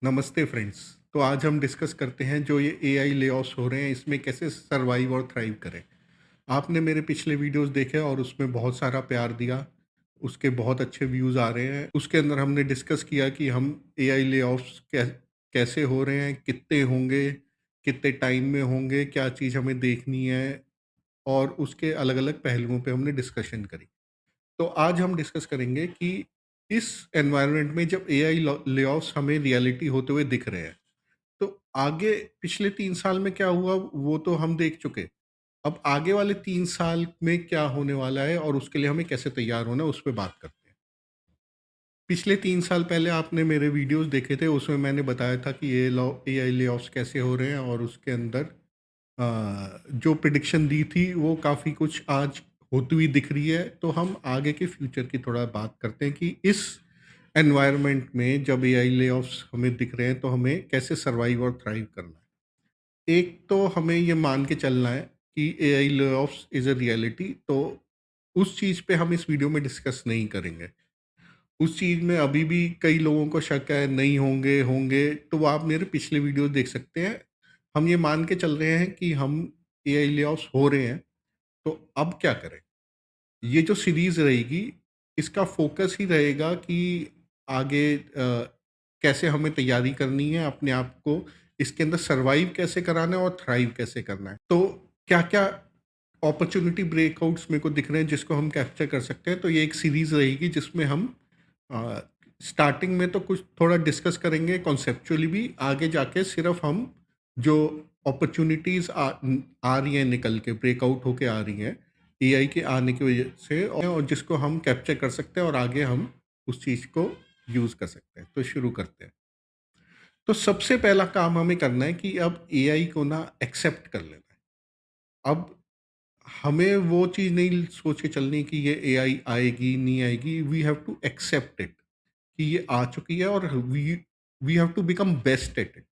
नमस्ते फ्रेंड्स। तो आज हम डिस्कस करते हैं जो ये एआई लेऑफ्स हो रहे हैं इसमें कैसे सर्वाइव और थ्राइव करें। आपने मेरे पिछले वीडियोस देखे और उसमें बहुत सारा प्यार दिया, उसके बहुत अच्छे व्यूज़ आ रहे हैं। उसके अंदर हमने डिस्कस किया कि हम एआई लेऑफ्स कैसे हो रहे हैं, कितने होंगे, कितने टाइम में होंगे, क्या चीज़ हमें देखनी है और उसके अलग-अलग पहलुओं पे हमने डिस्कशन करी। तो आज हम डिस्कस करेंगे कि इस एनवायरनमेंट में जब एआई लेऑफ्स हमें रियलिटी होते हुए दिख रहे हैं, तो आगे पिछले 3 साल में क्या हुआ वो तो हम देख चुके। अब आगे वाले 3 साल में क्या होने वाला है और उसके लिए हमें कैसे तैयार होना है उस पे बात करते हैं। पिछले 3 साल पहले आपने मेरे वीडियोज़ देखे थे, उसमें मैंने बताया था कि एआई लेऑफ्स कैसे हो रहे हैं और उसके अंदर जो प्रेडिक्शन दी थी वो काफ़ी कुछ आज होती हुई दिख रही है। तो हम आगे के फ्यूचर की थोड़ा बात करते हैं कि इस एनवायरनमेंट में जब एआई लेऑफ्स हमें दिख रहे हैं तो हमें कैसे सर्वाइव और थ्राइव करना है। एक तो हमें ये मान के चलना है कि AI layoffs is a reality, तो उस चीज़ पे हम इस वीडियो में डिस्कस नहीं करेंगे। उस चीज़ में अभी भी कई लोगों को शक है, नहीं होंगे, होंगे, तो वो आप मेरे पिछले वीडियो देख सकते हैं। हम ये मान के चल रहे हैं कि हम एआई ले-ऑफ्स हो रहे हैं, तो अब क्या करें? ये जो सीरीज़ रहेगी, इसका फ़ोकस ही रहेगा कि आगे कैसे हमें तैयारी करनी है, अपने आप को इसके अंदर सर्वाइव कैसे कराना है और थ्राइव कैसे करना है। तो क्या-क्या अपॉर्च्युनिटी ब्रेकआउट्स मेरे को दिख रहे हैं जिसको हम कैप्चर कर सकते हैं, तो ये एक सीरीज़ रहेगी जिसमें हम अ, स्टार्टिंग में तो कुछ थोड़ा डिस्कस करेंगे कॉन्सेप्चुअली भी, आगे जाके सिर्फ हम जो अपॉर्च्युनिटीज़ आ रही हैं निकल के, ब्रेकआउट होके आ रही हैं, एआई के आने की वजह से और जिसको हम कैप्चर कर सकते हैं और आगे हम उस चीज़ को यूज़ कर सकते हैं। तो शुरू करते हैं। तो सबसे पहला काम हमें करना है कि अब एआई को ना एक्सेप्ट कर लेना है। अब हमें वो चीज़ नहीं सोच के चलनी कि ये एआई आएगी, नहीं आएगी, we have to accept it कि ये आ चुकी है और we we have to become best at it.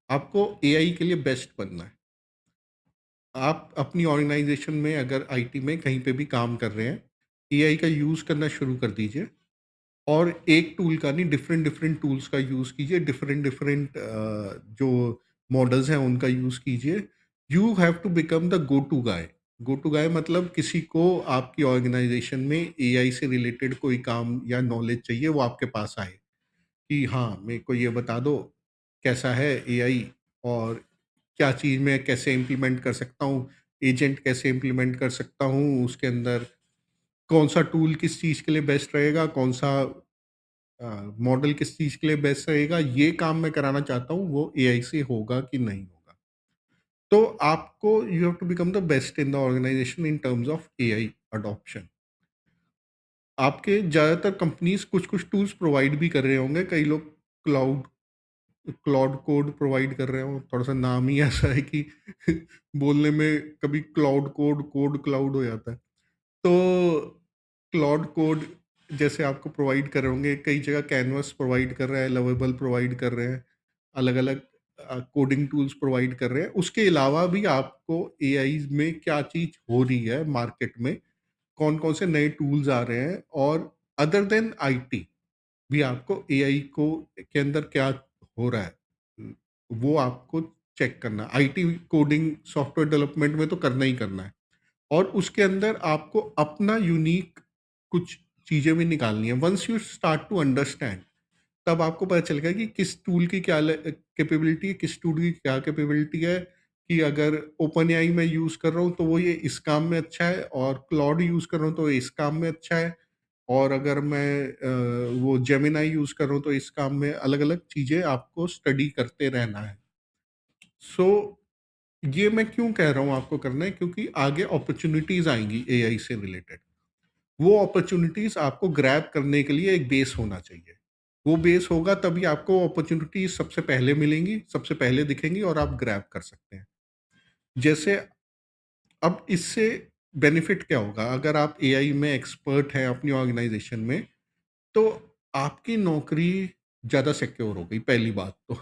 आपको एआई के लिए बेस्ट बनना है। आप अपनी ऑर्गेनाइज़ेशन में अगर आईटी में कहीं पे भी काम कर रहे हैं, एआई का यूज़ करना शुरू कर दीजिए और एक टूल का नहीं, डिफरेंट-डिफरेंट टूल्स का यूज़ कीजिए, डिफरेंट-डिफरेंट जो मॉडल्स हैं उनका यूज़ कीजिए। You have to become the go to guy. Go to guy मतलब किसी को आपकी ऑर्गेनाइज़ेशन में एआई से रिलेटेड कोई काम या नॉलेज चाहिए, वो आपके पास आए कि हाँ, मेरे को ये बता दो, कैसा है एआई और क्या चीज़ मैं कैसे इम्प्लीमेंट कर सकता हूँ, एजेंट कैसे इम्प्लीमेंट कर सकता हूँ, उसके अंदर कौन-सा टूल किस चीज़ के लिए बेस्ट रहेगा, कौन-सा मॉडल किस चीज़ के लिए बेस्ट रहेगा, ये काम मैं कराना चाहता हूँ, वो एआई से होगा कि नहीं होगा। तो आपको you have to become the best in the organization in terms of AI adoption. आपके ज़्यादातर कंपनीज़ कुछ-कुछ टूल्स प्रोवाइड भी कर रहे होंगे, कई लोग क्लाउड क्लाउड कोड प्रोवाइड कर रहे हो, थोड़ा-सा नाम ही ऐसा है कि बोलने में कभी क्लाउड कोड, कोड क्लाउड हो जाता है। तो क्लाउड कोड जैसे आपको प्रोवाइड कर रहे होंगे, कई जगह कैनवस प्रोवाइड कर रहा है, लवेबल प्रोवाइड कर रहे हैं, अलग-अलग कोडिंग टूल्स प्रोवाइड कर रहे हैं। उसके अलावा भी आपको एआई में क्या चीज़ हो रही है मार्केट में, कौन-कौन से नए टूल्स आ रहे हैं और अदर देन आईटी भी आपको एआई को के अंदर क्या हो रहा है, वो आपको चेक करना है। आईटी कोडिंग सॉफ्टवेयर डेवलपमेंट में तो करना ही करना है और उसके अंदर आपको अपना यूनिक कुछ चीज़ें भी निकालनी है। Once you start to understand, तब आपको पता चलेगा कि किस टूल की क्या कैपेबिलिटी है, किस टूल की क्या कैपेबिलिटी है, कि अगर ओपन एआई मैं यूज़ कर रहा हूँ तो वो ये इस काम में अच्छा है और क्लाउड यूज़ कर रहा हूँ तो इस काम में अच्छा है और अगर मैं वो जेमिनी यूज़ कर रहा हूँ तो इस काम में अलग-अलग चीज़ें आपको स्टडी करते रहना है। सो ये मैं क्यों कह रहा हूँ आपको करना है, क्योंकि आगे अपॉर्च्युनिटीज़ आएँगी एआई से रिलेटेड। वो अपॉर्च्युनिटीज़ आपको ग्रैब करने के लिए एक बेस होना चाहिए। वो बेस होगा तभी आपको अपॉर्च्युनिटीज़ सबसे पहले मिलेंगी, सबसे पहले दिखेंगी और आप ग्रैब कर सकते हैं। जैसे अब इससे बेनिफिट क्या होगा अगर आप एआई में एक्सपर्ट हैं अपनी ऑर्गेनाइज़ेशन में, तो आपकी नौकरी ज़्यादा सिक्योर हो गई पहली बात तो।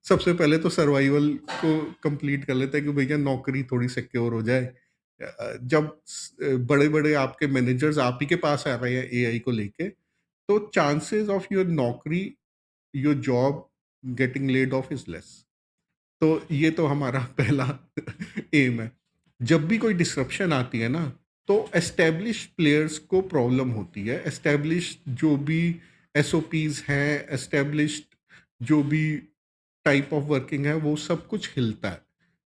सबसे पहले तो सर्वाइवल को कंप्लीट कर लेते हैं कि भैया नौकरी थोड़ी सिक्योर हो जाए। जब बड़े-बड़े आपके मैनेजर्स आप ही के पास आ रहे हैं एआई को लेके, तो चांसेस ऑफ योर नौकरी, your job getting laid off is less. तो ये तो हमारा पहला एम है। जब भी कोई डिसरप्शन आती है ना, तो एस्टेब्लिश प्लेयर्स को प्रॉब्लम होती है। एस्टेब्लिश जो भी एसओपीज हैं, एस्टेब्लिश्ड जो भी टाइप ऑफ वर्किंग है, वो सब कुछ हिलता है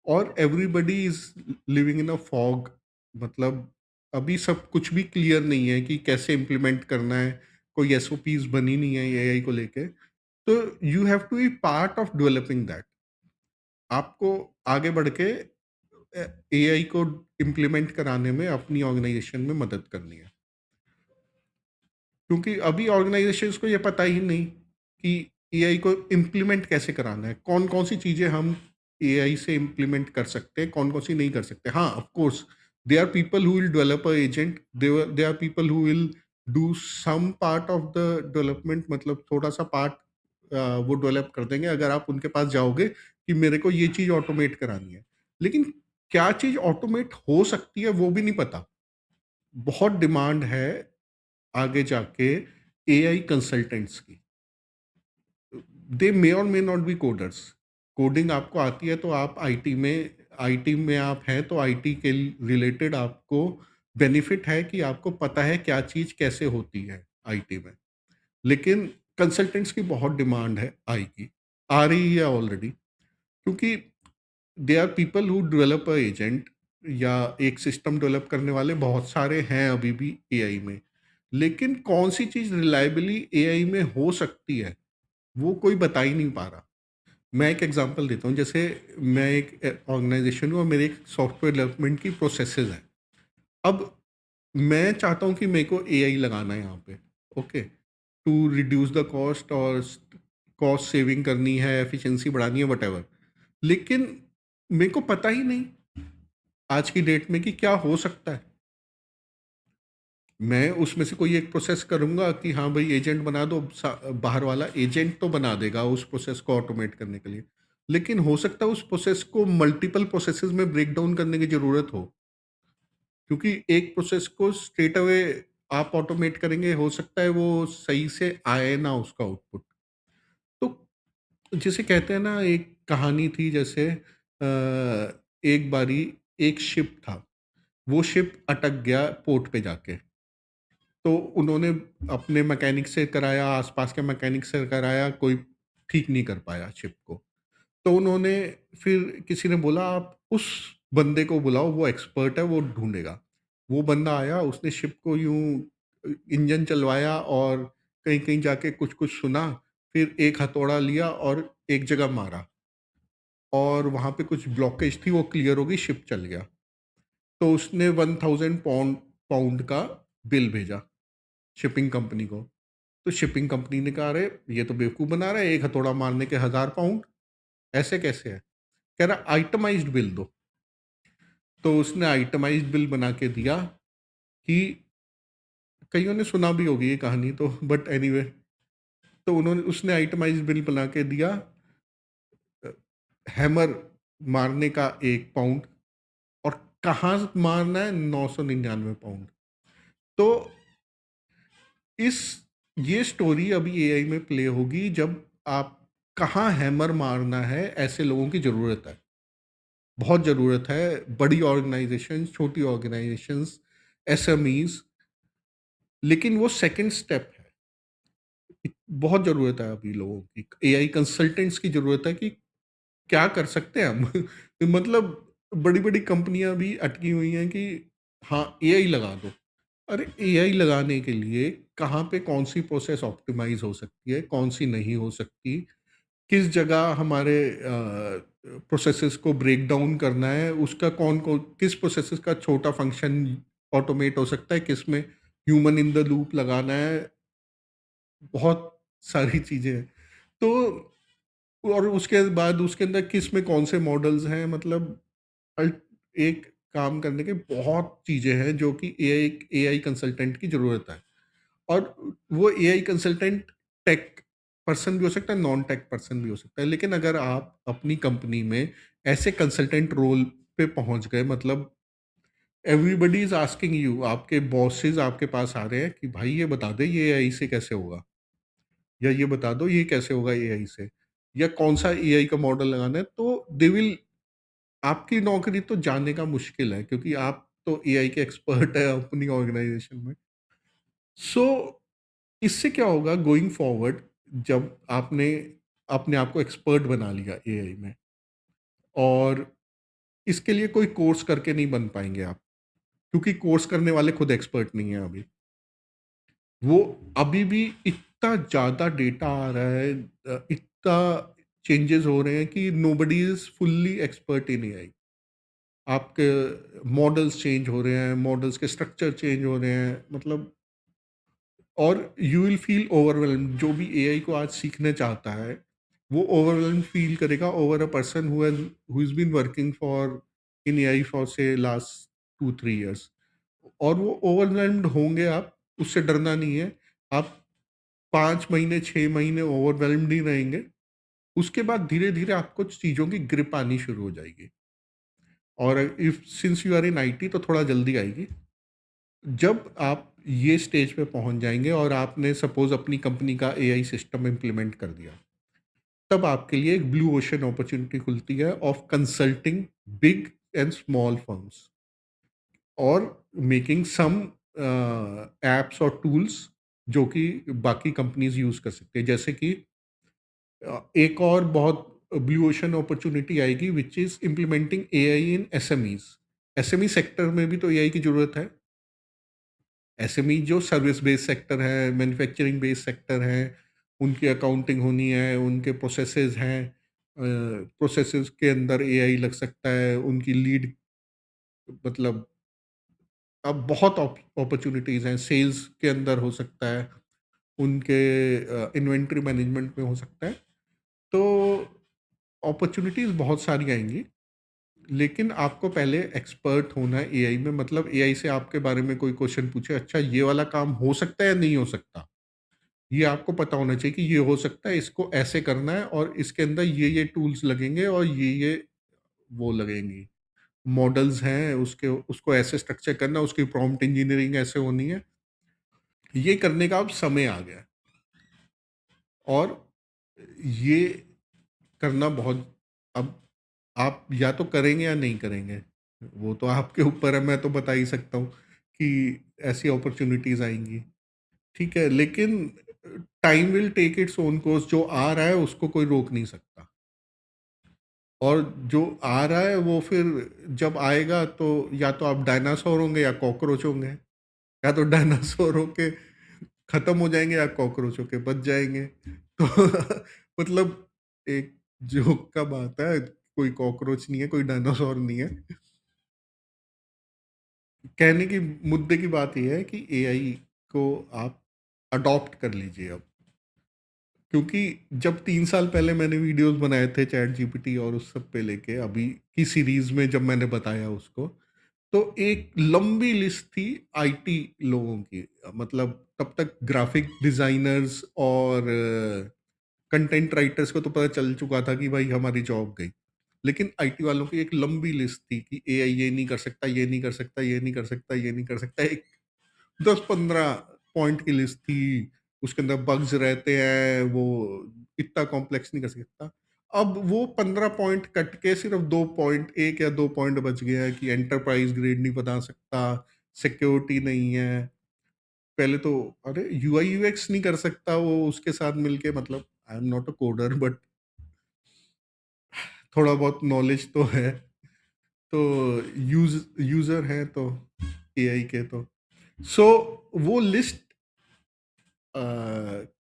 और everybody is living in a fog. मतलब अभी सब कुछ भी क्लियर नहीं है कि कैसे इम्प्लीमेंट करना है। कोई एसओपीज बनी नहीं है एआई को लेके। तो you have to be part of developing that. आपको आगे बढ़ के एआई को इम्प्लीमेंट कराने में अपनी ऑर्गेनाइजेशन में मदद करनी है। क्योंकि अभी ऑर्गेनाइजेशंस को ये पता ही नहीं कि एआई को इम्प्लीमेंट कैसे कराना है, कौन कौन सी चीज़ें हम एआई से इम्प्लीमेंट कर सकते हैं, कौन कौन सी नहीं कर सकते। हाँ, of course they are people who will develop a agent, they are people who will do some part of the development, मतलब थोड़ा सा पार्ट वो डेवलप कर देंगे अगर आप उनके पास जाओगे कि मेरे को ये चीज़ ऑटोमेट करानी है। लेकिन क्या चीज़ ऑटोमेट हो सकती है वो भी नहीं पता। बहुत डिमांड है आगे जाके एआई कंसल्टेंट्स की। दे मे और may not be coders. Coding आपको आती है तो आप आईटी में आप हैं तो आईटी के रिलेटेड आपको बेनिफिट है कि आपको पता है क्या चीज़ कैसे होती है आईटी में। लेकिन कंसल्टेंट्स की बहुत डिमांड है, आएगी, आ रही है ऑलरेडी। क्योंकि they are people who develop a agent या एक सिस्टम डेवलप करने वाले बहुत सारे हैं अभी भी एआई में। लेकिन कौन सी चीज़ रिलायबली एआई में हो सकती है वो कोई बता ही नहीं पा रहा। मैं एक एग्जांपल देता हूँ। जैसे मैं एक ऑर्गेनाइजेशन हूँ और मेरे एक सॉफ्टवेयर डेवलपमेंट की प्रोसेसेस हैं। अब मैं चाहता हूँ कि मेरे को एआई लगाना है यहाँ पे, okay, to reduce the cost और कॉस्ट सेविंग करनी है, एफिशिएंसी बढ़ानी है, वटेवर। लेकिन मेरे को पता ही नहीं आज की डेट में कि क्या हो सकता है। मैं उसमें से कोई एक प्रोसेस करूँगा कि हाँ भाई एजेंट बना दो, बाहर वाला एजेंट तो बना देगा उस प्रोसेस को ऑटोमेट करने के लिए। लेकिन हो सकता है उस प्रोसेस को मल्टीपल प्रोसेसेस में ब्रेक डाउन करने की ज़रूरत हो। क्योंकि एक प्रोसेस को स्ट्रेट अवे आप ऑटोमेट करेंगे, हो सकता है वो सही से आए ना उसका आउटपुट। तो जिसे कहते हैं ना, एक कहानी थी जैसे एक बारी एक शिप था, वो शिप अटक गया पोर्ट पे जाके। तो उन्होंने अपने मैकेनिक से कराया, आसपास के मैकेनिक से कराया, कोई ठीक नहीं कर पाया शिप को। तो उन्होंने फिर किसी ने बोला आप उस बंदे को बुलाओ, वो एक्सपर्ट है, वो ढूँढेगा। वो बंदा आया, उसने शिप को यूँ इंजन चलवाया और कहीं-कहीं जाके कुछ-कुछ सुना, फिर एक हथौड़ा लिया और एक जगह मारा और वहाँ पे कुछ ब्लॉकेज थी, वो क्लियर हो गई, शिप चल गया। तो उसने 1000 पाउंड पाउंड का बिल भेजा शिपिंग कंपनी को। तो शिपिंग कंपनी ने कहा, "अरे! ये तो बेवकूफ़ बना रहा है, एक हथौड़ा मारने के 1000 पाउंड, ऐसे कैसे है?" कह रहा, "आइटमाइज़्ड बिल दो।" तो उसने आइटमाइज़्ड बिल बना के दिया कि कइयों ने सुना भी होगी ये कहानी तो, बट एनीवे, तो उन्होंने उसने आइटमाइज़्ड बिल बना के दिया, अ, हैमर मारने का 1 पाउंड और कहाँ मारना है 999 पाउंड। तो इस ये स्टोरी अभी एआई में प्ले होगी जब आप कहाँ हैमर मारना है, ऐसे लोगों की ज़रूरत है। बहुत ज़रूरत है, बड़ी ऑर्गेनाइज़ेशंस, छोटी ऑर्गेनाइज़ेशंस, एसएमईज़, लेकिन वो सेकंड स्टेप है। बहुत ज़रूरत है अभी लोगों की, एआई कंसल्टेंट्स की ज़रूरत है कि क्या कर सकते हैं हम? मतलब बड़ी-बड़ी कंपनियाँ भी अटकी हुई हैं कि हाँ, एआई लगा दो। अरे! एआई लगाने के लिए कहाँ पे कौन-सी प्रोसेस ऑप्टिमाइज़ हो सकती है, कौन-सी नहीं हो सकती, किस जगह हमारे प्रोसेसेस को ब्रेक डाउन करना है, उसका कौन को किस प्रोसेसेस का छोटा फंक्शन ऑटोमेट हो सकता है, किस में ह्यूमन इन द लूप लगाना है, बहुत सारी चीज़ें हैं। तो और उसके बाद उसके अंदर किस में कौन से मॉडल्स हैं, मतलब अल्ट एक काम करने के बहुत चीज़ें हैं जो कि एआई एआई कंसल्टेंट की ज़रूरत है। और वो एआई कंसल्टेंट टेक पर्सन भी हो सकता है, नॉन टेक पर्सन भी हो सकता है। लेकिन अगर आप अपनी कंपनी में ऐसे कंसल्टेंट रोल पे पहुँच गए, मतलब एवरीबॉडी इज़ आस्किंग यू, आपके बॉसेस आपके पास आ रहे हैं कि भाई ये बता दे ये एआई से कैसे होगा? या ये बता दो ये कैसे होगा एआई से? या कौन-सा एआई का मॉडल लगाना है, तो दे विल आपकी नौकरी तो जाने का मुश्किल है क्योंकि आप तो एआई के एक्सपर्ट हैं अपनी ऑर्गेनाइज़ेशन में। सो इससे क्या होगा गोइंग फॉरवर्ड, जब आपने अपने आप को एक्सपर्ट बना लिया एआई में, और इसके लिए कोई कोर्स करके नहीं बन पाएँगे आप, क्योंकि कोर्स करने वाले खुद एक्सपर्ट नहीं हैं अभी। वो अभी भी इतना ज़्यादा डेटा आ रहा है, इतना चेंजेस हो रहे हैं कि nobody is fully expert in AI. आपके मॉडल्स चेंज हो रहे हैं, मॉडल्स के स्ट्रक्चर चेंज हो रहे हैं, मतलब, और यू विल फील ओवरवेल्म्ड। जो भी एआई को आज सीखना चाहता है, वो ओवरवेल्म्ड फील करेगा over a person who is been working for in AI for से लास्ट 2-3 इयर्स, और वो ओवरवेल्म्ड होंगे आप, उससे डरना नहीं है। आप 5 महीने, 6 महीने ओवरवेल्म्ड ही रहेंगे, उसके बाद धीरे-धीरे आपको चीज़ों की ग्रिप आनी शुरू हो जाएगी, और if since you are in IT तो थोड़ा जल्दी आएगी। जब आप ये स्टेज पे पहुँच जाएँगे और आपने सपोज़ अपनी कंपनी का एआई सिस्टम इम्प्लीमेंट कर दिया, तब आपके लिए एक ब्लू ओशन अपॉर्च्युनिटी खुलती है of consulting big and small firms, और मेकिंग सम ऐप्स और टूल्स जो कि बाकी कंपनीज़ यूज़ कर सकते हैं। जैसे कि एक और बहुत ब्लू ओशन अपॉर्च्युनिटी आएगी which is implementing AI in SMEs. SME sector में भी तो एआई की ज़रूरत है। एसएमई जो सर्विस बेस्ड सेक्टर है, मैन्युफैक्चरिंग बेस्ड सेक्टर है, उनकी अकाउंटिंग होनी है, उनके प्रोसेसेस हैं, प्रोसेसेस के अंदर एआई लग सकता है, उनकी लीड, मतलब अब बहुत अपॉर्चुनिटीज़ हैं, सेल्स के अंदर हो सकता है, उनके इन्वेंटरी मैनेजमेंट में हो सकता है। तो अपॉर्चुनिटीज़ बहुत सारी आएँगी, लेकिन आपको पहले एक्सपर्ट होना है एआई में, मतलब एआई से आपके बारे में कोई क्वेश्चन पूछे, अच्छा ये वाला काम हो सकता है या नहीं हो सकता? ये आपको पता होना चाहिए कि ये हो सकता है, इसको ऐसे करना है और इसके अंदर ये टूल्स लगेंगे और ये वो लगेंगी। मॉडल्स हैं, उसके उसको ऐसे स्ट्रक्चर करना, उसकी प्रॉम्प्ट इंजीनियरिंग ऐसे होनी है। ये करने का अब समय आ गया है, और ये करना बहुत, अब आप या तो करेंगे या नहीं करेंगे। वो तो आपके ऊपर है, मैं तो बता ही सकता हूँ कि ऐसी अपॉर्च्युनिटीज़ आएँगी। ठीक है, लेकिन time will take its own course, जो आ रहा है उसको कोई रोक नहीं सकता। और जो आ रहा है वो फिर जब आएगा तो या तो आप डायनासोर होंगे या कॉकरोच होंगे। या तो डायनासोर होके खत्म हो जाएँगे या कॉकरोच होके बच जाएँगे। तो मतलब एक जोक का बात है, कोई कॉकरोच नहीं है, कोई डायनासोर नहीं है। कहने की मुद्दे की बात ये है कि एआई को आप अडॉप्ट कर लीजिए अब। क्योंकि जब 3 साल पहले मैंने वीडियोज़ बनाए थे चैट जीपीटी और उस सब पे लेके, अभी की सीरीज़ में जब मैंने बताया उसको, तो एक लंबी लिस्ट थी आईटी लोगों की। मतलब तब तक ग्राफिक डिज़ाइनर्स और कंटेंट राइटर्स को तो पता चल चुका था कि भाई हमारी जॉब गई। लेकिन आईटी वालों की एक लंबी लिस्ट थी कि एआई ये नहीं कर सकता, ये नहीं कर सकता, ये नहीं कर सकता, ये नहीं कर सकता। एक 10-15 पॉइंट की लिस्ट थी, उसके अंदर बग्स रहते हैं, वो इतना कॉम्प्लेक्स नहीं कर सकता। अब वो 15 पॉइंट कट के सिर्फ़ 2 पॉइंट, 1 या 2 पॉइंट बच गया है कि एंटरप्राइज़ ग्रेड नहीं बना सकता, सिक्योरिटी नहीं है। पहले तो अरे यूआई यूएक्स नहीं कर सकता वो उसके साथ मिलके, मतलब I am not a coder but थोड़ा बहुत नॉलेज तो है। तो यूज़र हैं तो एआई के तो। सो वो लिस्ट अ,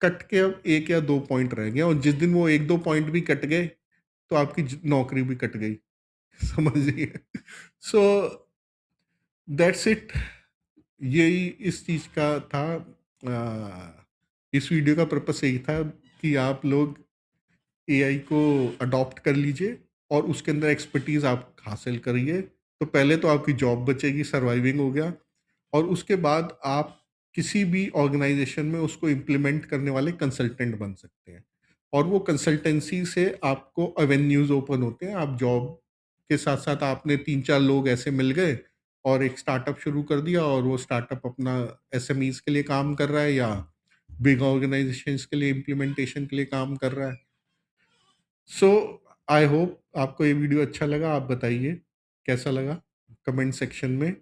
कट के अब 1 या 2 पॉइंट रह गए, और जिस दिन वो 1-2 पॉइंट भी कट गए, तो आपकी नौकरी भी कट गई। समझिए। So that's it. यही इस चीज़ का था। इस वीडियो का पर्पस यही था कि आप लोग एआई को अडॉप्ट कर लीजिए और उसके अंदर एक्सपर्टीज़ आप हासिल करिए। तो पहले तो आपकी जॉब बचेगी, सर्वाइविंग हो गया, और उसके बाद आप किसी भी ऑर्गेनाइजेशन में उसको इम्प्लीमेंट करने वाले कंसल्टेंट बन सकते हैं, और वो कंसल्टेंसी से आपको एवेन्यूज़ ओपन होते हैं। आप जॉब के साथ-साथ आपने 3-4 लोग ऐसे मिल गए और एक स्टार्टअप शुरू कर दिया, और वो स्टार्टअप अपना एसएमईज़ के लिए काम कर रहा है या बिग ऑर्गेनाइजेशंस के लिए इम्प्लीमेंटेशन के लिए काम कर रहा है। सो आई होप आपको ये वीडियो अच्छा लगा। आप बताइए कैसा लगा कमेंट सेक्शन में।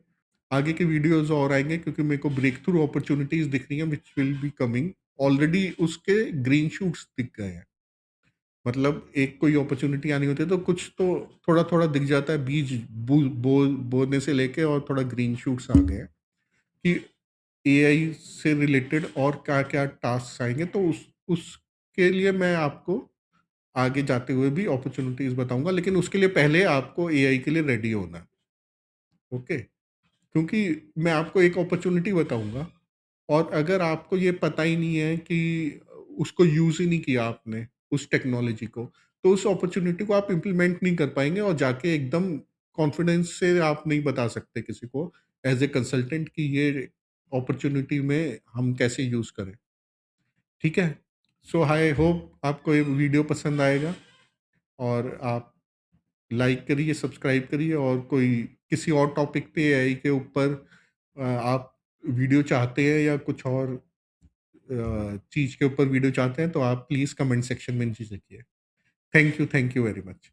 आगे के वीडियोस और आएंगे क्योंकि मेरे को ब्रेक थ्रू अपॉर्चुनिटीज दिख रही हैं which will be coming. Already उसके ग्रीन शूट्स दिख गए हैं। मतलब एक कोई अपॉर्चुनिटी आनी होती है तो कुछ तो थोड़ा थोड़ा दिख जाता है, बीज बोने से लेके और थोड़ा ग्रीन शूट्स आ गए हैं कि एआई से रिलेटेड और क्या क्या टास्क आएंगे। तो उसके लिए मैं आपको आगे जाते हुए भी अपॉर्चुनिटीज बताऊंगा, लेकिन उसके लिए पहले आपको एआई के लिए रेडी होना है। ओके, क्योंकि मैं आपको एक अपॉर्चुनिटी बताऊंगा और अगर आपको ये पता ही नहीं है कि उसको यूज़ ही नहीं किया आपने उस टेक्नोलॉजी को, तो उस अपॉर्चुनिटी को आप इम्प्लीमेंट नहीं कर पाएंगे और जाके एकदम कॉन्फिडेंस से आप नहीं बता सकते किसी को एज ए कंसल्टेंट कि ये अपॉर्चुनिटी में हम कैसे यूज़ करें। ठीक है? सो आई होप आपको ये वीडियो पसंद आएगा और आप लाइक करिए, सब्सक्राइब करिए और कोई किसी और टॉपिक पे एआई के ऊपर आप वीडियो चाहते हैं या कुछ और चीज़ के ऊपर वीडियो चाहते हैं तो आप प्लीज़ कमेंट सेक्शन में नीचे लिखिए। Thank you very much.